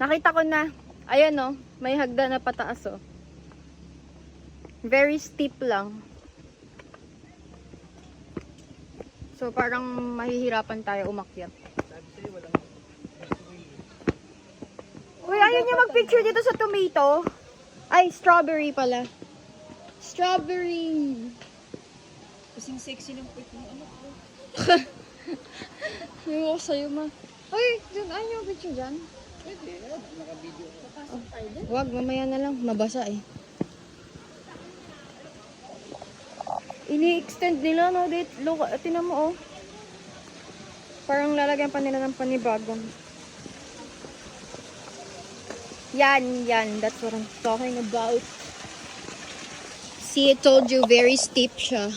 Nakita ko na. Ayan oh, may hagdan na pataas oh. Very steep lang. So parang mahihirapan tayo umakyat. Uy, ayaw niya mag-picture dito sa tomato. Ay, strawberry pala. Strawberry. Kasing sexy ng pit ng anak ko. Ayaw ko sa'yo ma. Uy, dyan, ayaw niya mag-picture dyan. Pwede, naka-video. Papasok tayo dyan. Wag, mamaya na lang. Mabasa eh. Ini-extend nila, no? Look, tinan mo, oh. Parang lalagyan pa nila ng panibagong. Yan. That's what I'm talking about. See, I told you, very steep siya.